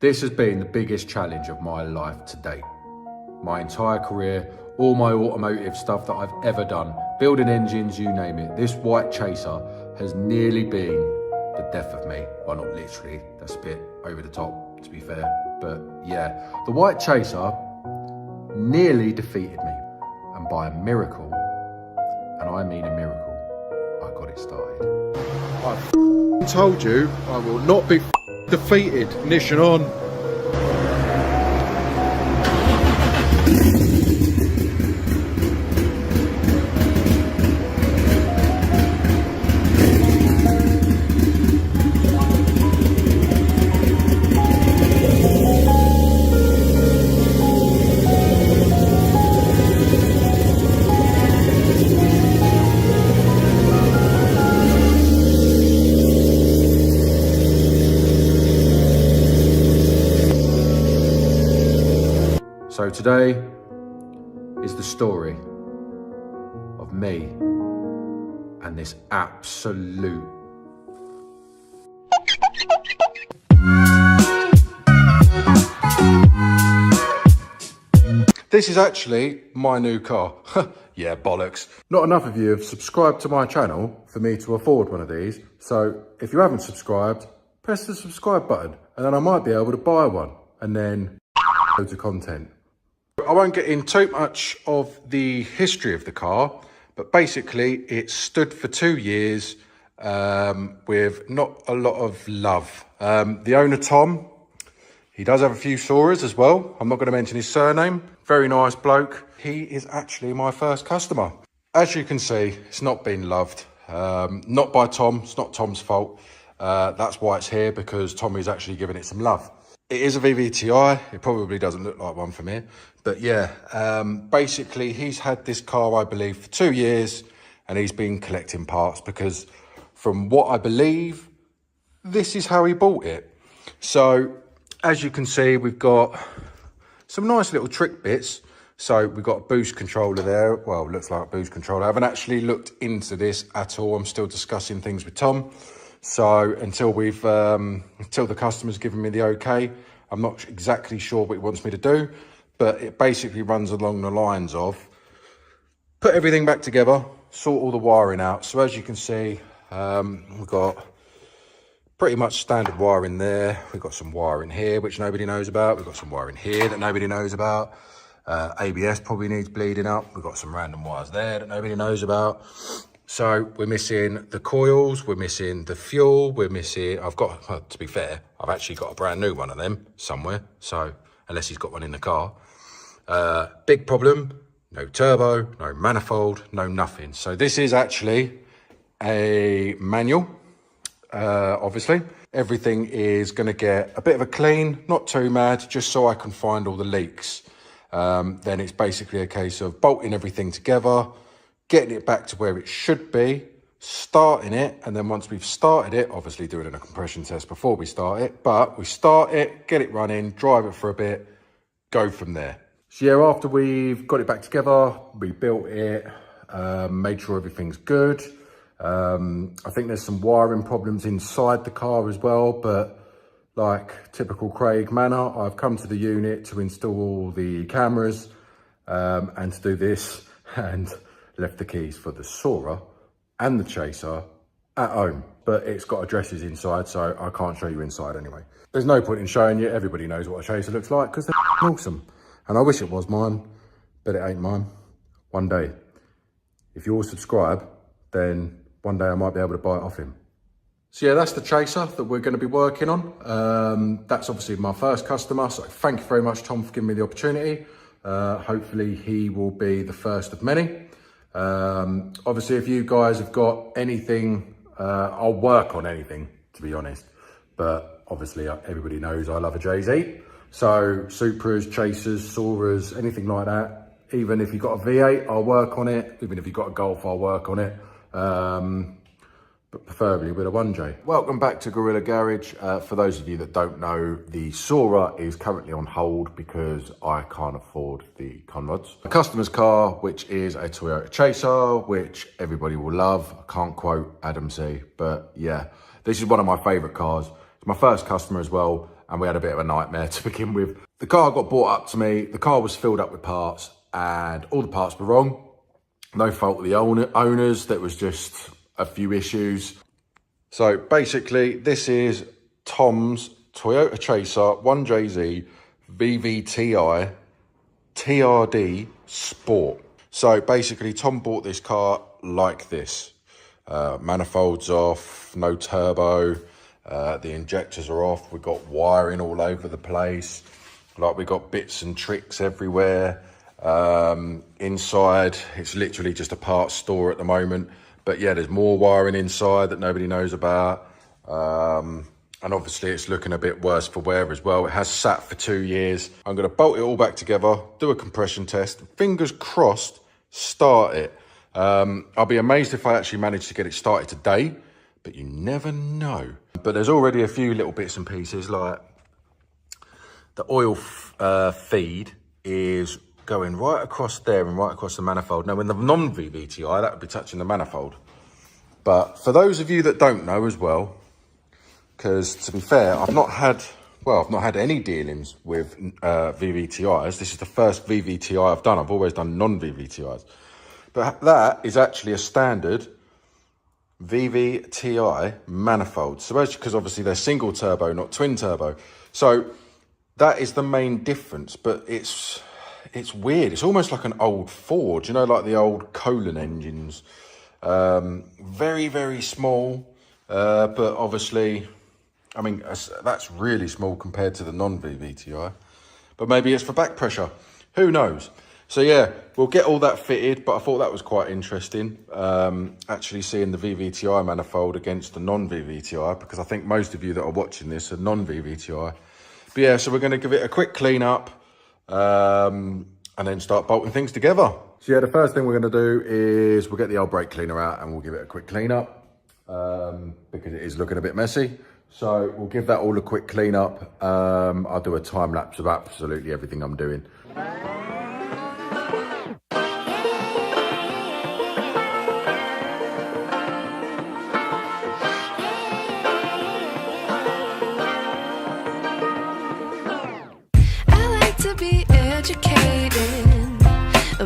This has been the biggest challenge of my life to date. My entire career, all my automotive stuff that I've ever done, building engines, you name it, this white chaser has nearly been the death of me. Well, not literally, that's a bit over the top, to be fair. But yeah, the white chaser nearly defeated me. And by a miracle, and I mean a miracle, I got it started. I told you I will not be defeated. Ignition on. So today is the story of me and this absolute This is actually my new car. Yeah, bollocks. Not enough of you have subscribed to my channel for me to afford one of these. So if you haven't subscribed, press the subscribe button and then I might be able to buy one and then loads of content. I won't get in too much of the history of the car, but basically it stood for 2 years with not a lot of love. The owner, Tom, he does have a few Soras as well. I'm not going to mention his surname. Very nice bloke. He is actually my first customer. As you can see, it's not been loved. Not by Tom. It's not Tom's fault. That's why it's here, because Tommy's actually given it some love. It is a VVTi. It probably doesn't look like one from here. But yeah, basically he's had this car, I believe, for 2 years, and he's been collecting parts because from what I believe, this is how he bought it. So as you can see, we've got some nice little trick bits. So we've got a boost controller there. Well, it looks like a boost controller. I haven't actually looked into this at all. I'm still discussing things with Tom. So until the customer's given me the okay, I'm not exactly sure what he wants me to do, but it basically runs along the lines of put everything back together, sort all the wiring out. So as you can see, we've got pretty much standard wiring there. We've got some wiring here, which nobody knows about. We've got some wiring here that nobody knows about. ABS probably needs bleeding up. We've got some random wires there that nobody knows about. So we're missing the coils, we're missing the fuel, we're missing, to be fair, I've actually got a brand new one of them somewhere. So unless he's got one in the car. Big problem, no turbo, no manifold, no nothing. So this is actually a manual, obviously. Everything is gonna get a bit of a clean, not too mad, just so I can find all the leaks. Then it's basically a case of bolting everything together, getting it back to where it should be, starting it, and then once we've started it, obviously doing a compression test before we start it, but we start it, get it running, drive it for a bit, go from there. So yeah, after we've got it back together, we built it, made sure everything's good. I think there's some wiring problems inside the car as well, but like typical Craig manner, I've come to the unit to install all the cameras and to do this, and left the keys for the Sora and the Chaser at home, but it's got addresses inside, so I can't show you inside anyway. There's no point in showing you. Everybody knows what a Chaser looks like because they're awesome. And I wish it was mine, but it ain't mine. One day, if you all subscribe, then one day I might be able to buy it off him. So yeah, that's the Chaser that we're going to be working on. That's obviously my first customer, so thank you very much, Tom, for giving me the opportunity. Hopefully he will be the first of many. Obviously, if you guys have got anything, I'll work on anything, to be honest. But obviously, everybody knows I love a JZ. So Supras, Chasers, Soras, anything like that. Even if you've got a V8, I'll work on it. Even if you've got a Golf, I'll work on it. But preferably with a 1J. Welcome back to Gorilla Garage. For those of you that don't know, the Sora is currently on hold because I can't afford the conrods. A customer's car, which is a Toyota Chaser, which everybody will love. I can't quote Adam C, but yeah, this is one of my favorite cars. It's my first customer as well. and we had a bit of a nightmare to begin with. The car got brought up to me, the car was filled up with parts, and all the parts were wrong. No fault of the owners, there was just a few issues. So basically, this is Tom's Toyota Chaser 1JZ VVTi TRD Sport. So basically, Tom bought this car like this. Manifolds off, no turbo, the injectors are off, we've got wiring all over the place, like we've got bits and tricks everywhere. Inside, it's literally just a parts store at the moment, but yeah, there's more wiring inside that nobody knows about. And obviously it's looking a bit worse for wear as well. It has sat for 2 years. I'm going to bolt it all back together, do a compression test, fingers crossed, start it. I'll be amazed if I actually manage to get it started today, but you never know. But there's already a few little bits and pieces, like the oil feed is going right across there and right across the manifold. Now, in the non-VVTi, that would be touching the manifold. But for those of you that don't know as well, because to be fair, I've not had any dealings with VVTIs. This is the first VVTi I've done. I've always done non-VVTIs. But that is actually a standard VVTi manifold. So because obviously they're single turbo, not twin turbo. So that is the main difference. But it's weird. It's almost like an old Ford, you know, like the old Colon engines. Very, very small. But obviously, I mean, that's really small compared to the non-VVTi. But maybe it's for back pressure. Who knows? So yeah, we'll get all that fitted, but I thought that was quite interesting, actually seeing the VVTi manifold against the non-VVTi, because I think most of you that are watching this are non-VVTi. But yeah, so we're going to give it a quick clean up, and then start bolting things together. So yeah, the first thing we're going to do is we'll get the old brake cleaner out and we'll give it a quick clean up, because it is looking a bit messy. So we'll give that all a quick clean up. I'll do a time lapse of absolutely everything I'm doing.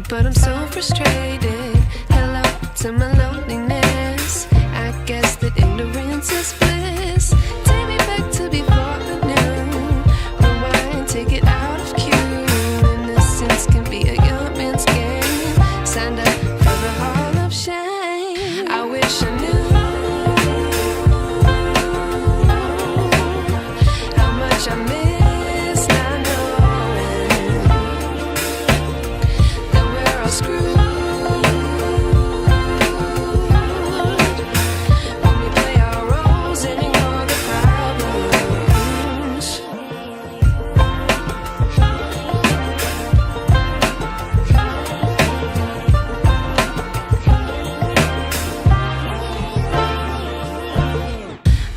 But I'm so frustrated. Hello to my loneliness. I guess that ignorance is bliss. Take me back to before I knew. Rewind, take it out of cue. Innocence can be a young man's game. Signed up for the hall of shame. I wish I knew how much I miss not knowing that we're all screwed. When we play our roles and ignore the problems.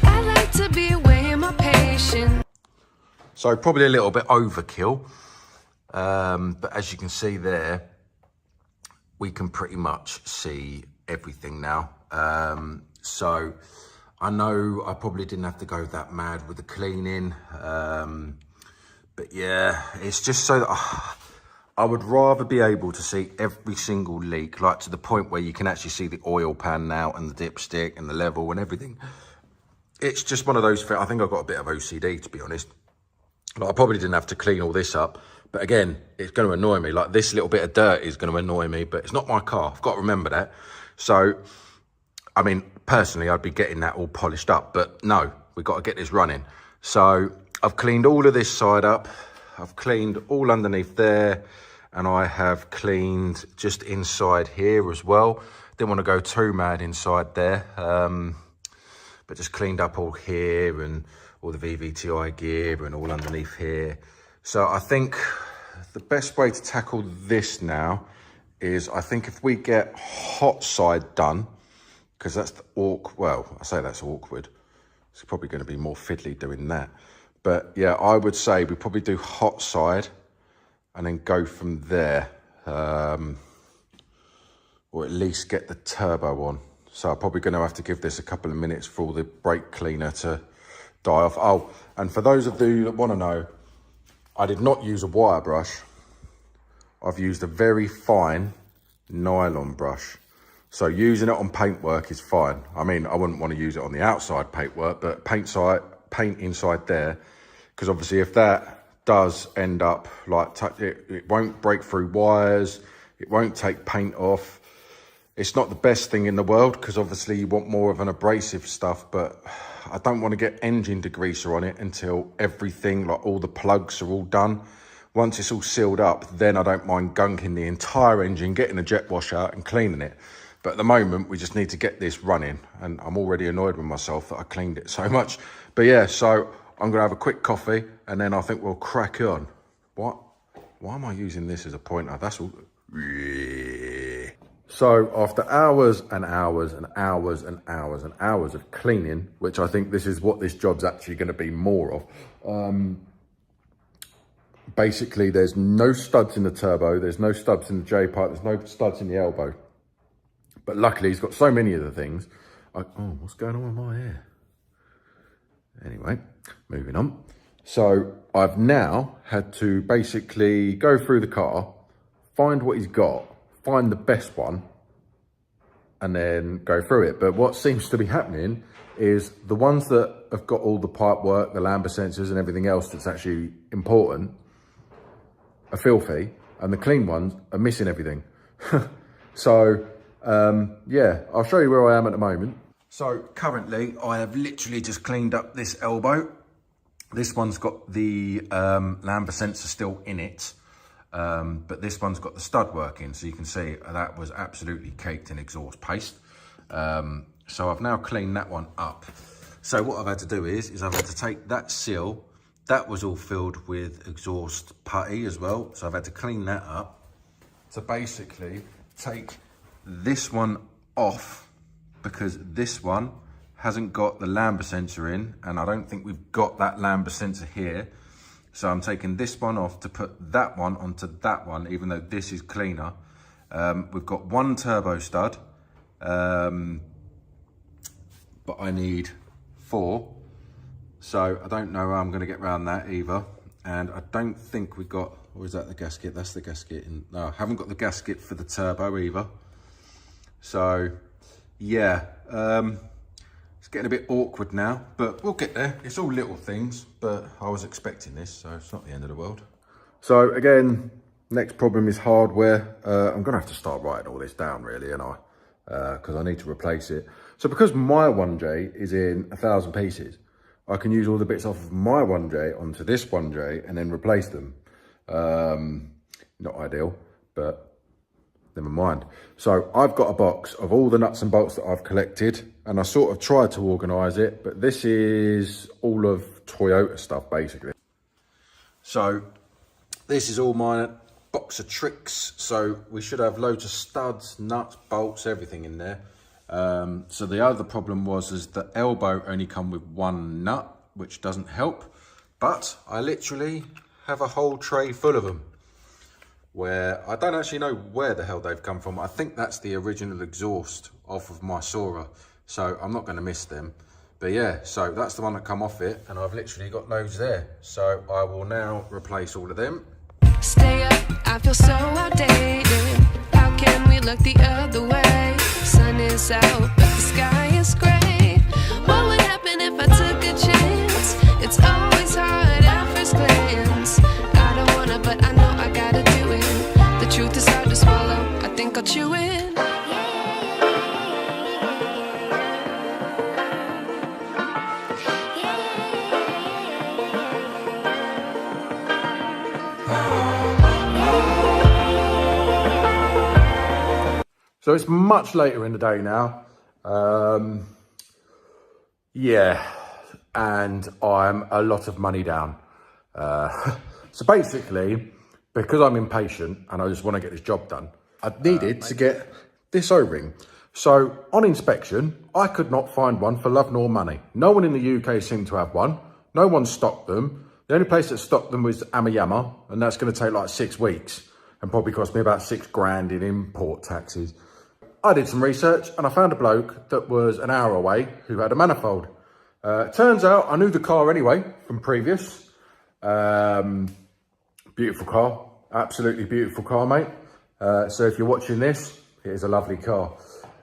I like to be away my patience. So probably a little bit overkill, but as you can see there, we can pretty much see everything now. So I know I probably didn't have to go that mad with the cleaning, but yeah, it's just so that I would rather be able to see every single leak, like to the point where you can actually see the oil pan now and the dipstick and the level and everything. It's just one of those things. I think I've got a bit of OCD, to be honest. Like, I probably didn't have to clean all this up, but again, it's going to annoy me. Like, this little bit of dirt is going to annoy me, but it's not my car. I've got to remember that. So, I mean, personally, I'd be getting that all polished up, but no, we've got to get this running. So I've cleaned all of this side up. I've cleaned all underneath there, and I have cleaned just inside here as well. Didn't want to go too mad inside there, but just cleaned up all here and all the VVTi gear and all underneath here. So I think the best way to tackle this now is, I think if we get hot side done, because that's the well, I say that's awkward. It's probably going to be more fiddly doing that. But yeah, I would say we probably do hot side and then go from there. Or at least get the turbo on. So I'm probably going to have to give this a couple of minutes for all the brake cleaner to die off. Oh, and for those of you that want to know, I did not use a wire brush. I've used a very fine nylon brush. So using it on paintwork is fine. I mean, I wouldn't want to use it on the outside paintwork, but paint inside there, because obviously if that does end up like, it won't break through wires, it won't take paint off. It's not the best thing in the world, because obviously you want more of an abrasive stuff, but I don't want to get engine degreaser on it until everything, like all the plugs are all done. Once it's all sealed up, then I don't mind gunking the entire engine, getting a jet wash out and cleaning it. But at the moment, we just need to get this running, and I'm already annoyed with myself that I cleaned it so much. But yeah, so I'm gonna have a quick coffee, and then I think we'll crack on. What? Why am I using this as a pointer? That's all. So after hours and hours and hours and hours and hours of cleaning, which I think this is what this job's actually gonna be more of, basically there's no studs in the turbo, there's no studs in the J-pipe, there's no studs in the elbow. But luckily he's got so many of the things. Oh, what's going on with my hair? Anyway, moving on. So I've now had to basically go through the car, find what he's got, find the best one, and then go through it. But what seems to be happening is the ones that have got all the pipe work, the lambda sensors and everything else that's actually important are filthy, and the clean ones are missing everything. So yeah, I'll show you where I am at the moment. So currently I have literally just cleaned up this elbow. This one's got the lambda sensor still in it, but this one's got the stud working. So you can see that was absolutely caked in exhaust paste. So I've now cleaned that one up. So what I've had to do is I've had to take that seal, that was all filled with exhaust putty as well. So I've had to clean that up to basically take this one off, because this one hasn't got the lambda sensor in, and I don't think we've got that lambda sensor here. So I'm taking this one off to put that one onto that one, even though this is cleaner. We've got one turbo stud, but I need 4. So I don't know how I'm gonna get around that either. And I don't think we got, or is that the gasket? That's the gasket. No, I haven't got the gasket for the turbo either. So yeah, it's getting a bit awkward now, but we'll get there. It's all little things, but I was expecting this, so it's not the end of the world. So again, next problem is hardware. I'm gonna have to start writing all this down really, and because I need to replace it. So because my 1J is in 1,000 pieces, I can use all the bits off of my 1J onto this 1J and then replace them. Not ideal, but never mind. So I've got a box of all the nuts and bolts that I've collected, and I sort of tried to organise it, but this is all of Toyota stuff basically. So this is all my box of tricks. So we should have loads of studs, nuts, bolts, everything in there. So the other problem is the elbow only come with one nut, which doesn't help, but I literally have a whole tray full of them, where I don't actually know where the hell they've come from. I think that's the original exhaust off of my Sora, so I'm not going to miss them. But yeah, so that's the one that come off it, and I've literally got loads there. So I will now replace all of them. Stay up, I feel so outdated. How can we look the other way? Sun is out, but the sky is gray. What would happen if I took a chance? It's always hard at first glance. I don't wanna, but I know I gotta do it. The truth is hard to swallow, I think I'll chew it. So it's much later in the day now. Yeah, and I'm a lot of money down. So basically, because I'm impatient and I just want to get this job done, I needed to get this O-ring. So on inspection, I could not find one for love nor money. No one in the UK seemed to have one. No one stocked them. The only place that stocked them was Amayama, and that's going to take like 6 weeks and probably cost me about 6 grand in import taxes. I did some research and I found a bloke that was an hour away who had a manifold. Turns out I knew the car anyway from previous. Beautiful car, absolutely beautiful car, mate. So if you're watching this, it is a lovely car.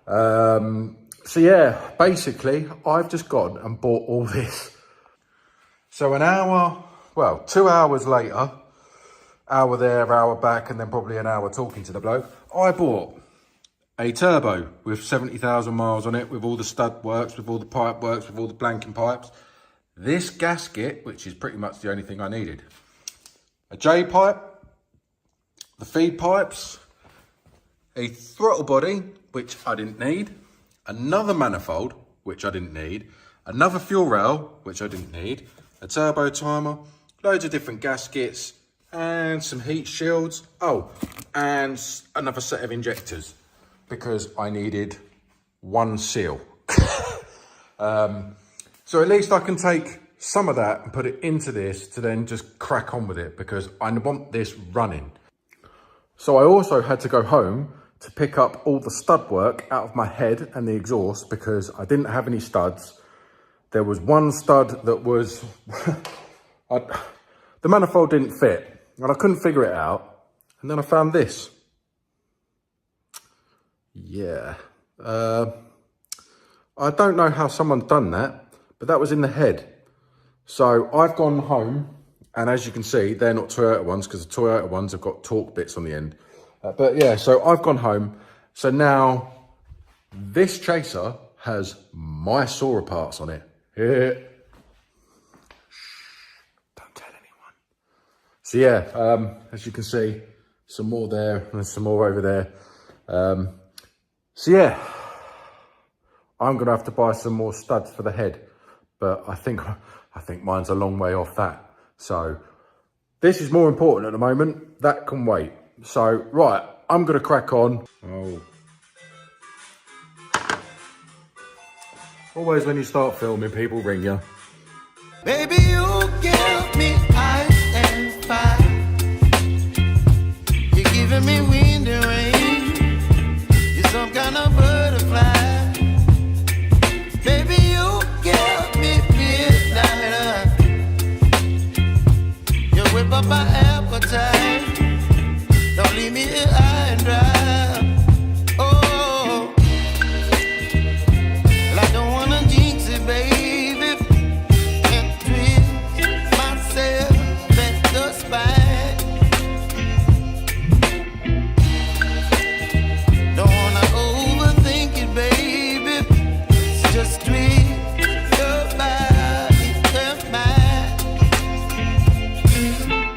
So yeah, basically I've just gone and bought all this. So 2 hours later, hour there, hour back, and then probably an hour talking to the bloke, I bought a turbo with 70,000 miles on it, with all the stud works, with all the pipe works, with all the blanking pipes. This gasket, which is pretty much the only thing I needed. A J-pipe, the feed pipes, a throttle body, which I didn't need, another manifold, which I didn't need, another fuel rail, which I didn't need, a turbo timer, loads of different gaskets, and some heat shields. Oh, and another set of injectors, because I needed one seal. So at least I can take some of that and put it into this to then just crack on with it, because I want this running. So I also had to go home to pick up all the stud work out of my head and the exhaust, because I didn't have any studs. There was one stud that was, the manifold didn't fit and I couldn't figure it out. And then I found this. Yeah. I don't know how someone's done that, but that was in the head. So I've gone home, and as you can see, they're not Toyota ones, because the Toyota ones have got torque bits on the end. But yeah, so I've gone home. So now this chaser has my Sora parts on it. Yeah. Don't tell anyone. So yeah, as you can see, some more there and some more over there. So yeah, I'm gonna have to buy some more studs for the head, but I think mine's a long way off that. So this is more important at the moment. That can wait. So right, I'm gonna crack on. Oh. Always when you start filming, people ring you. Baby, you give me ice and fire. You're giving me wind and rain. You're some kind of butterfly. Baby, you give me midnight. You whip up my appetite. Don't leave me here high and dry. Oh, well, I don't wanna jinx it, baby, and twist myself at the spine. Don't wanna overthink it, baby. It's just twist your body and mine.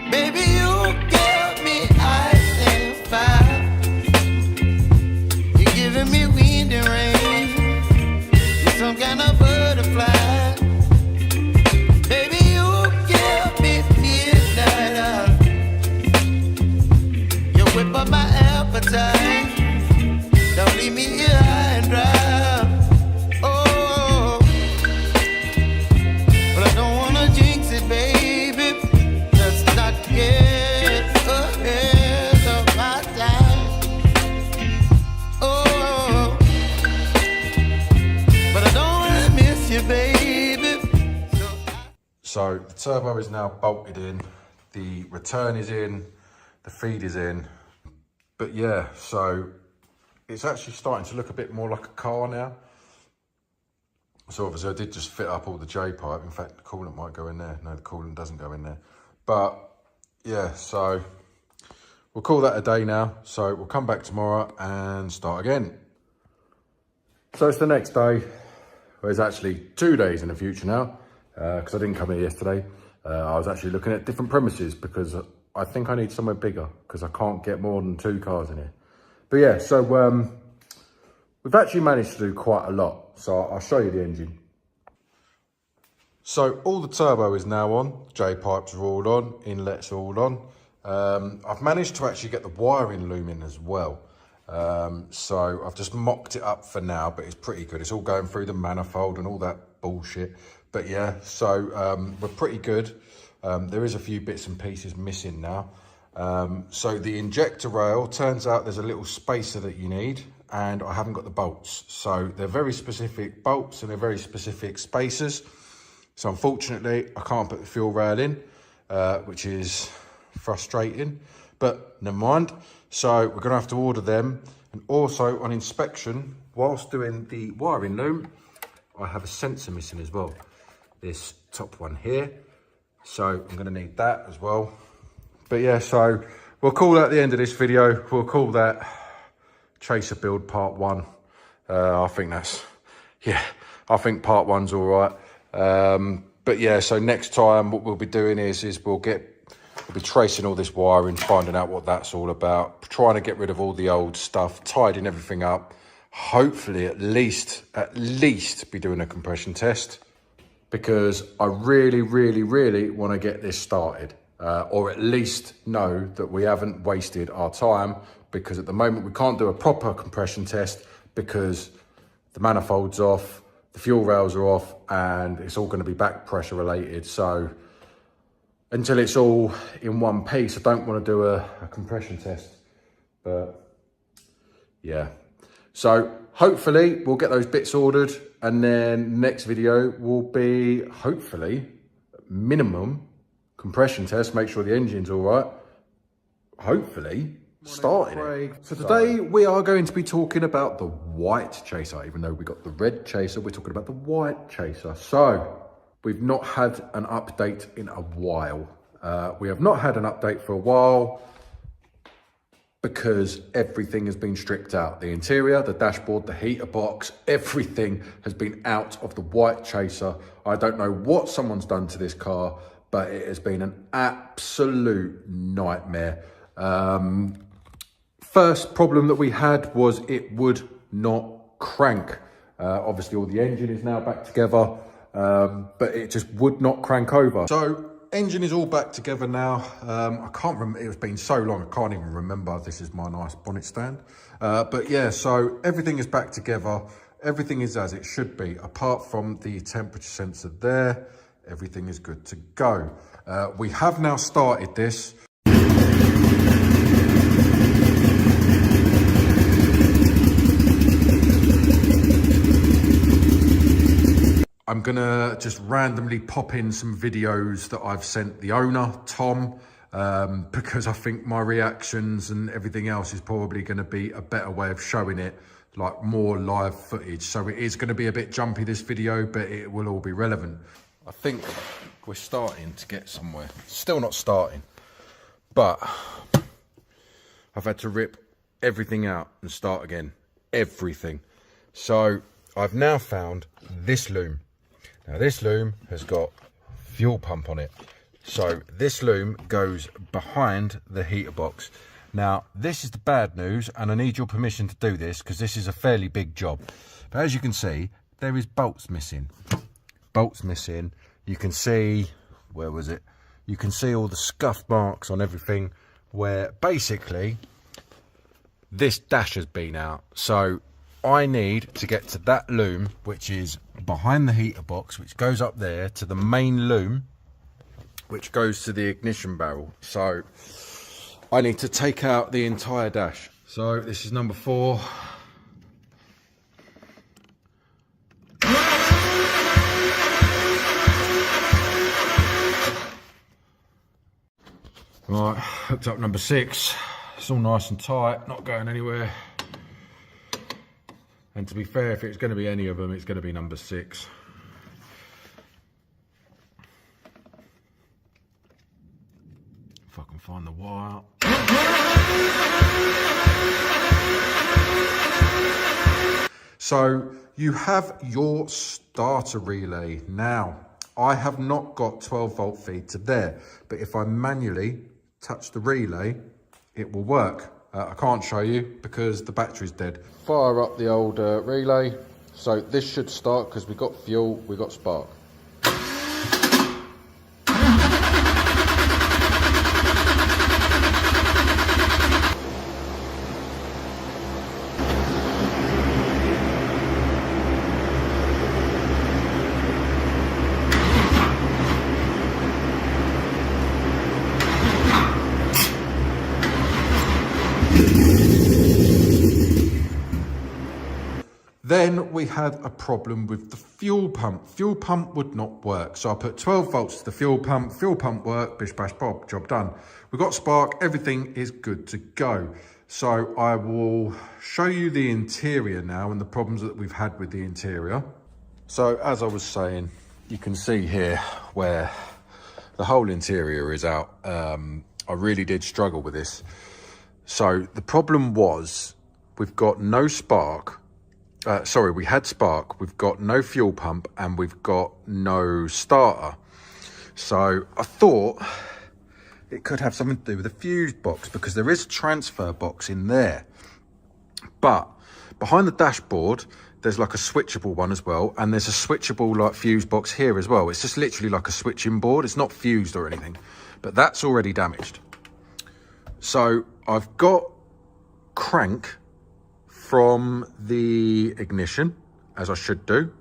Baby, you give me ice and fire. You're giving me wind and rain. You're some kind of butterfly. Baby, you give me midnight. You whip up my appetite. Don't leave me here high and dry. Oh, but I don't wanna jinx it, baby. Let's not get ahead of my time. Oh, but I don't wanna miss you, baby. So the turbo is now bolted in, the return is in, the feed is in. But yeah, so it's actually starting to look a bit more like a car now. So obviously I did just fit up all the J-pipe. In fact, the coolant might go in there. No, the coolant doesn't go in there. But yeah, so we'll call that a day now. So we'll come back tomorrow and start again. So it's the next day. Well, it's actually 2 days in the future now, because I didn't come here yesterday. I was actually looking at different premises, because I think I need somewhere bigger, because I can't get more than 2 cars in here. But yeah, so we've actually managed to do quite a lot. So I'll show you the engine. So all the turbo is now on, J-pipes are all on, inlets are all on. I've managed to actually get the wiring loom in as well. So I've just mocked it up for now, but it's pretty good. It's all going through the manifold and all that bullshit. But yeah, so we're pretty good. There is a few bits and pieces missing now. So the injector rail, turns out there's a little spacer that you need, and I haven't got the bolts. So they're very specific bolts and they're very specific spacers. So unfortunately, I can't put the fuel rail in, which is frustrating, but never mind. So we're gonna have to order them. And also on inspection, whilst doing the wiring loom, I have a sensor missing as well. This top one here. So I'm gonna need that as well. But yeah, so we'll call that the end of this video. We'll call that Chaser build part 1. I think that's, yeah, I think part 1's all right. But yeah, so next time what we'll be doing is we'll be tracing all this wiring, finding out what that's all about, trying to get rid of all the old stuff, tidying everything up. Hopefully at least be doing a compression test, because I really want to get this started, or at least know that we haven't wasted our time, because at the moment we can't do a proper compression test because the manifold's off, the fuel rails are off, and it's all going to be back pressure related. So until it's all in one piece, I don't want to do a compression test. But yeah, so hopefully we'll get those bits ordered, and then next video will be hopefully minimum compression test, make sure the engine's all right, hopefully starting it. So today we are going to be talking about the white Chaser. Even though we got the red Chaser, we're talking about the white Chaser. So we've not had an update in a while. We have not had an update for a while because everything has been stripped out. The interior, the dashboard, the heater box, everything has been out of the white Chaser. I don't know what someone's done to this car, but it has been an absolute nightmare. First problem that we had was it would not crank. Obviously all the engine is now back together, but it just would not crank over. So engine is all back together now. I can't remember, it's been so long, I can't even remember. This is my nice bonnet stand. But yeah, so everything is back together. Everything is as it should be, apart from the temperature sensor there. Everything is good to go. We have now started this. I'm gonna just randomly pop in some videos that I've sent the owner, Tom, because I think my reactions and everything else is probably gonna be a better way of showing it, like more live footage. So it is gonna be a bit jumpy, this video, but it will all be relevant. I think we're starting to get somewhere. Still not starting, but I've had to rip everything out and start again, everything. So I've now found this loom. Now this loom has got fuel pump on it. So this loom goes behind the heater box. Now this is the bad news, and I need your permission to do this because this is a fairly big job. But as you can see, there is bolts missing. Bolts missing. You can see, where was it? You can see all the scuff marks on everything where basically this dash has been out. So I need to get to that loom, which is behind the heater box, which goes up there to the main loom, which goes to the ignition barrel. So I need to take out the entire dash. So this is number 4. Right, hooked up number 6. It's all nice and tight, not going anywhere. And to be fair, if it's going to be any of them, it's going to be number 6. If I can find the wire. So you have your starter relay. Now, I have not got 12 volt feed to there, but if I manually touch the relay, it will work. I can't show you because the battery's dead. Fire up the old relay. So this should start because we've got fuel, we've got spark. Then we had a problem with the fuel pump. Fuel pump would not work. So I put 12 volts to the fuel pump worked, bish bash bob, job done. We've got spark, everything is good to go. So I will show you the interior now and the problems that we've had with the interior. So as I was saying, you can see here where the whole interior is out. I really did struggle with this. So the problem was we've got no spark. We had spark, we've got no fuel pump, and we've got no starter. So I thought it could have something to do with the fuse box, because there is a transfer box in there. But behind the dashboard, there's like a switchable one as well, and there's a switchable like fuse box here as well. It's just literally like a switching board. It's not fused or anything, but that's already damaged. So I've got crank from the ignition, as I should do.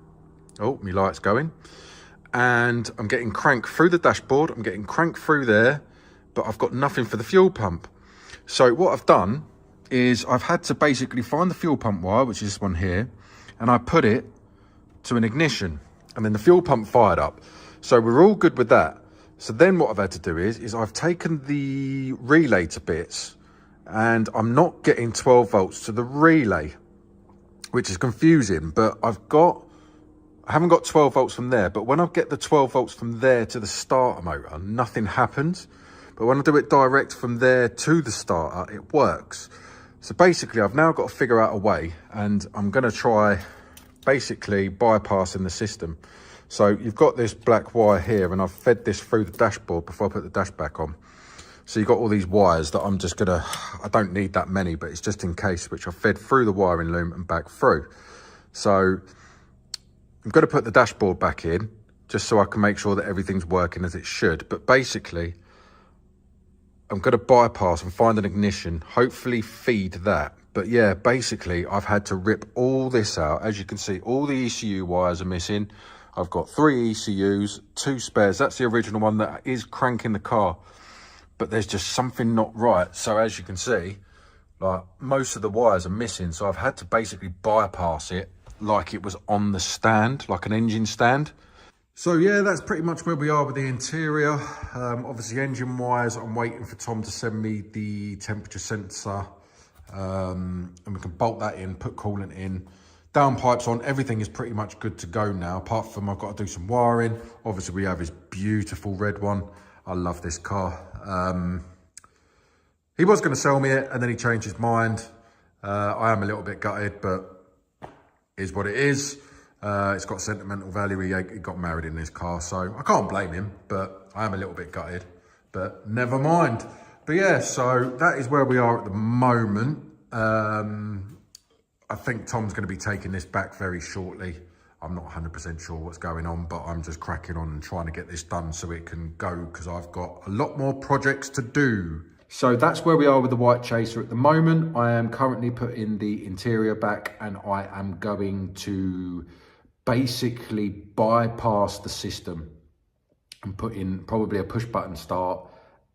Oh, my light's going. And I'm getting crank through the dashboard. I'm getting crank through there, but I've got nothing for the fuel pump. So what I've done is I've had to basically find the fuel pump wire, which is this one here, and I put it to an ignition, and then the fuel pump fired up. So we're all good with that. So then what I've had to do is I've taken the relay to bits, and I'm not getting 12 volts to the relay, which is confusing, but I haven't got 12 volts from there, but when I get the 12 volts from there to the starter motor, nothing happens. But when I do it direct from there to the starter, it works. So basically I've now got to figure out a way, and I'm going to try basically bypassing the system. So you've got this black wire here, and I've fed this through the dashboard before I put the dash back on. So you've got all these wires that I'm just gonna, I don't need that many, but it's just in case, which I've fed through the wiring loom and back through. So I'm gonna put the dashboard back in just so I can make sure that everything's working as it should. But basically, I'm gonna bypass and find an ignition, hopefully feed that. But yeah, basically I've had to rip all this out. As you can see, all the ECU wires are missing. I've got 3 ECUs, 2 spares. That's the original one that is cranking the car. But there's just something not right. So as you can see, like most of the wires are missing. So I've had to basically bypass it like it was on the stand, like an engine stand. So yeah, that's pretty much where we are with the interior. Obviously engine wise, I'm waiting for Tom to send me the temperature sensor. And we can bolt that in, put coolant in. Downpipes on, everything is pretty much good to go now, apart from I've got to do some wiring. Obviously we have his beautiful red one. I love this car. He was going to sell me it, and then he changed his mind. I am a little bit gutted, but is what it is. It's got sentimental value. He got married in this car, so I can't blame him, but I am a little bit gutted, but never mind. But yeah, so that is where we are at the moment. I think Tom's going to be taking this back very shortly. I'm not 100% sure what's going on, but I'm just cracking on and trying to get this done so it can go, because I've got a lot more projects to do. So that's where we are with the white chaser at the moment. I am currently putting the interior back, and I am going to basically bypass the system and put in probably a push button start,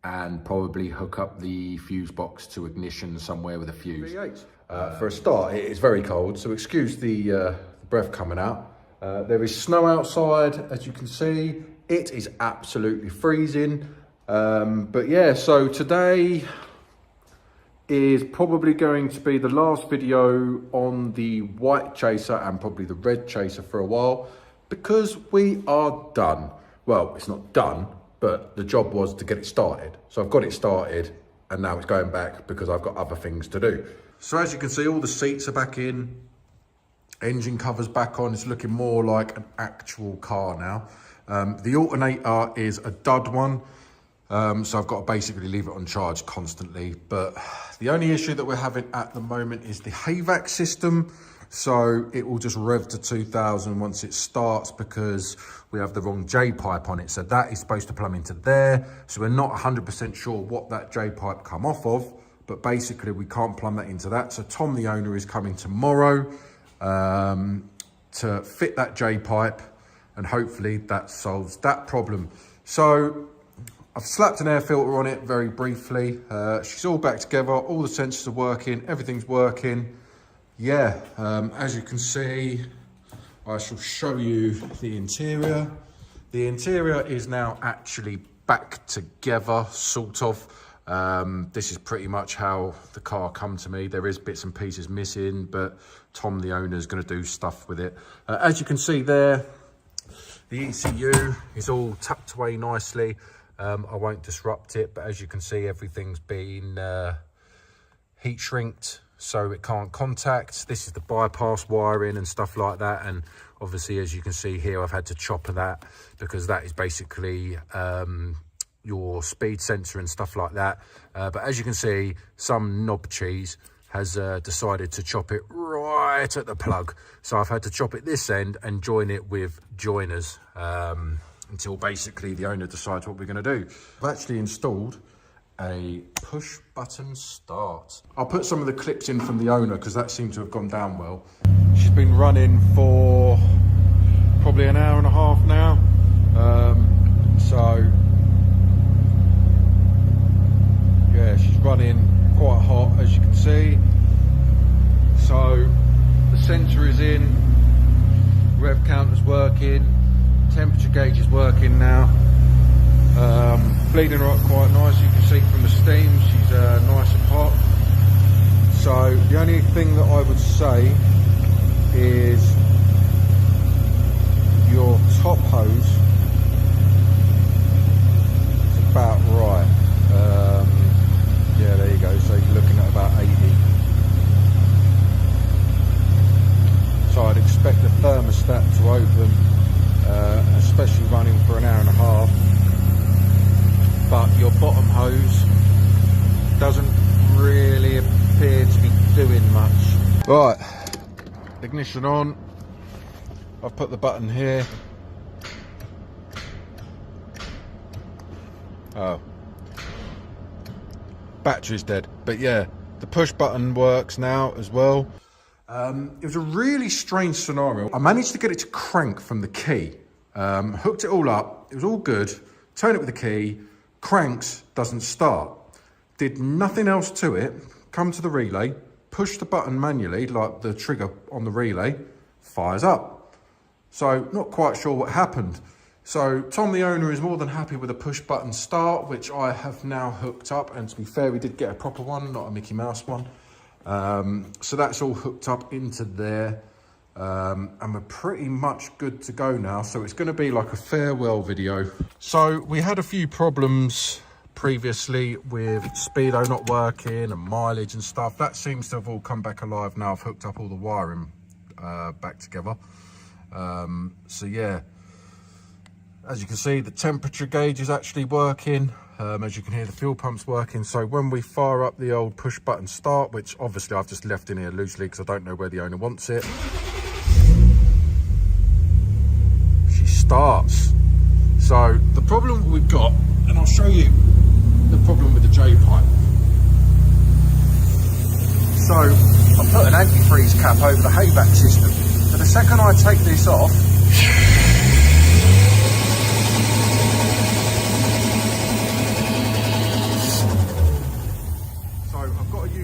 and probably hook up the fuse box to ignition somewhere with a fuse. For a start, it is very cold, so excuse the breath coming out. There is snow outside, as you can see. It is absolutely freezing. But yeah, so today is probably going to be the last video on the white chaser and probably the red chaser for a while, because we are done. Well, it's not done, but the job was to get it started. So I've got it started, and now it's going back because I've got other things to do. So as you can see, all the seats are back in. Engine covers back on. It's looking more like an actual car now. The alternator is a dud one, so I've got to basically leave it on charge constantly. But the only issue that we're having at the moment is the HVAC system. So it will just rev to 2000 once it starts, because we have the wrong J-pipe on it. So that is supposed to plumb into there. So we're not 100% sure what that J-pipe come off of, but basically we can't plumb that into that. So Tom, the owner, is coming tomorrow to fit that J-pipe, and hopefully that solves that problem. So I've slapped an air filter on it very briefly. She's all back together, all the sensors are working, everything's working. yeah, as you can see, I shall show you the interior. The interior is now actually back together, sort of. This is pretty much how the car come to me. There is bits and pieces missing, but Tom, the owner, is going to do stuff with it. As you can see there, the ECU is all tucked away nicely. I won't disrupt it, but as you can see, everything's been heat shrinked so it can't contact. This is the bypass wiring and stuff like that, and obviously, as you can see here, I've had to chopper that because that is basically your speed sensor and stuff like that. But as you can see, some knob cheese has decided to chop it right at the plug. So I've had to chop it this end and join it with joiners until basically the owner decides what we're going to do. I've actually installed a push button start. I'll put some of the clips in from the owner because that seemed to have gone down well. She's been running for probably an hour and a half now. So yeah, she's running quite hot, as you can see. So the sensor is in, rev counter's working, temperature gauge is working now. Bleeding her up quite nice, you can see from the steam, she's nice and hot. So the only thing that I would say is your top hose is about right. Yeah, there you go, so you're looking at about 80. So I'd expect the thermostat to open, especially running for an hour and a half. But your bottom hose doesn't really appear to be doing much. Right, ignition on. I've put the button here. Oh, battery's dead. But yeah, the push button works now as well. It was a really strange scenario. I managed to get it to crank from the key. Hooked it all up, it was all good. Turn it with the key, cranks, doesn't start. Did nothing else to it, come to the relay, push the button manually, like the trigger on the relay, fires up. So not quite sure what happened. So Tom, the owner, is more than happy with a push button start, which I have now hooked up. And to be fair, we did get a proper one, not a Mickey Mouse one. So that's all hooked up into there. And we're pretty much good to go now. So it's going to be like a farewell video. So we had a few problems previously with speedo not working and mileage and stuff. That seems to have all come back alive now. I've hooked up all the wiring back together. So yeah, as you can see, the temperature gauge is actually working. As you can hear, the fuel pump's working. So when we fire up the old push button start, which obviously I've just left in here loosely because I don't know where the owner wants it, she starts. So the problem we've got, and I'll show you the problem with the J-pipe. So I put an antifreeze cap over the hayback system, but the second I take this off,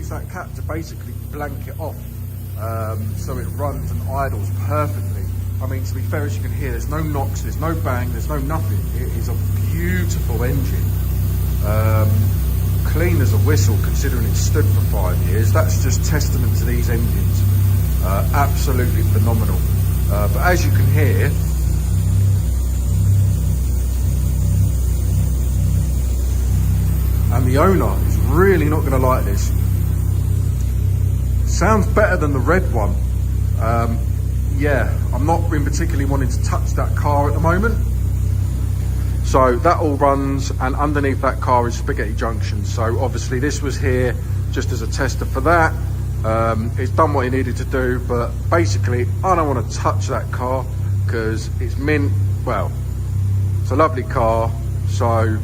that cap to basically blank it off, so it runs and idles perfectly. I mean, to be fair, as you can hear, there's no knocks, there's no bang, there's no nothing. It is a beautiful engine, clean as a whistle considering it's stood for 5 years. That's just testament to these engines. Absolutely phenomenal. But as you can hear, and the owner is really not going to like this. Sounds better than the red one. Yeah, I'm not been particularly wanting to touch that car at the moment. So that all runs, and underneath that car is spaghetti junction. So obviously this was here just as a tester for that. It's done what it needed to do, but basically I don't want to touch that car because it's mint. Well, it's a lovely car. So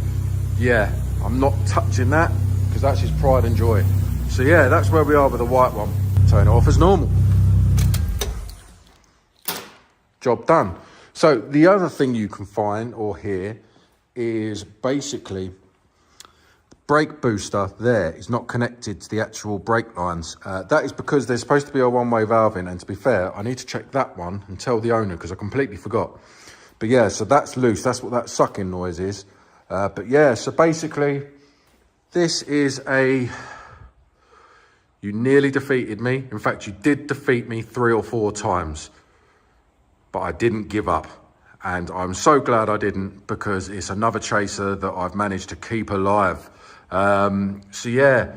yeah, I'm not touching that because that's his pride and joy. So yeah, that's where we are with the white one. Turn it off as normal. Job done. So the other thing you can find or hear is basically the brake booster there is not connected to the actual brake lines. That is because there's supposed to be a one-way valve in, and to be fair, I need to check that one and tell the owner because I completely forgot. But yeah, so that's loose. That's what that sucking noise is. But yeah, so basically, this is a... You nearly defeated me. In fact, you did defeat me 3 or 4 times. But I didn't give up. And I'm so glad I didn't, because it's another chaser that I've managed to keep alive. So yeah,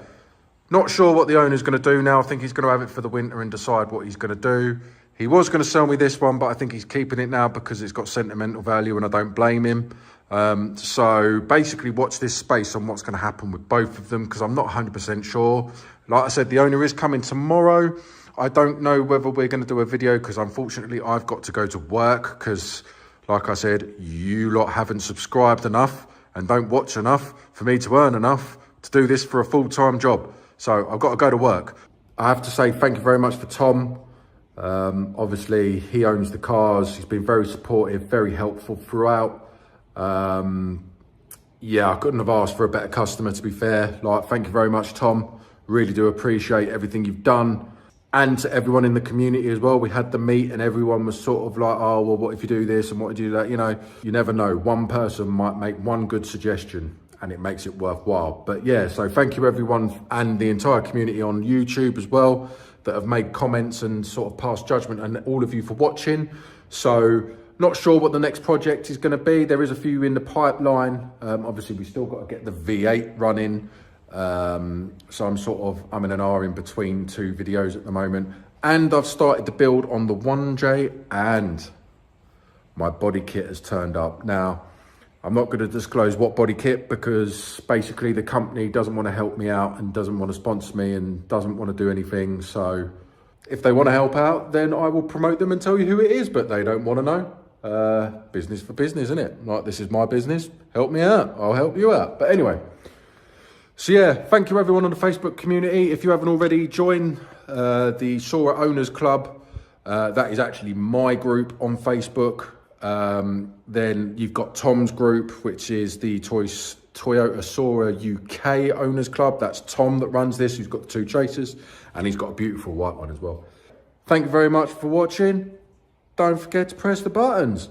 not sure what the owner's going to do now. I think he's going to have it for the winter and decide what he's going to do. He was going to sell me this one, but I think he's keeping it now because it's got sentimental value and I don't blame him. So basically watch this space on what's going to happen with both of them, because I'm not 100% sure. Like I said, the owner is coming tomorrow. I don't know whether we're going to do a video because unfortunately I've got to go to work because, like I said, you lot haven't subscribed enough and don't watch enough for me to earn enough to do this for a full-time job. So I've got to go to work. I have to say thank you very much for Tom. Obviously, he owns the cars. He's been very supportive, very helpful throughout. Yeah, I couldn't have asked for a better customer, to be fair. Like, thank you very much, Tom. Really do appreciate everything you've done. And to everyone in the community as well. We had the meet and everyone was sort of like, oh, well, what if you do this and what if you do that? You know, you never know. One person might make one good suggestion and it makes it worthwhile. But yeah, so thank you everyone and the entire community on YouTube as well that have made comments and sort of passed judgment, and all of you for watching. So not sure what the next project is going to be. There is a few in the pipeline. Obviously, we still got to get the V8 running. So I'm in an R in between 2 videos at the moment. And I've started to build on the 1J, and my body kit has turned up. Now, I'm not going to disclose what body kit because basically the company doesn't want to help me out and doesn't want to sponsor me and doesn't want to do anything. So if they want to help out, then I will promote them and tell you who it is, but they don't want to know. Business for business, isn't it? Like, this is my business. Help me out. I'll help you out. But anyway, so yeah, thank you everyone on the Facebook community. If you haven't already, join the Sora Owners Club. That is actually my group on Facebook. Then you've got Tom's group, which is the Toyota Sora UK Owners Club. That's Tom that runs this. He's got the 2 chasers and he's got a beautiful white one as well. Thank you very much for watching. Don't forget to press the buttons.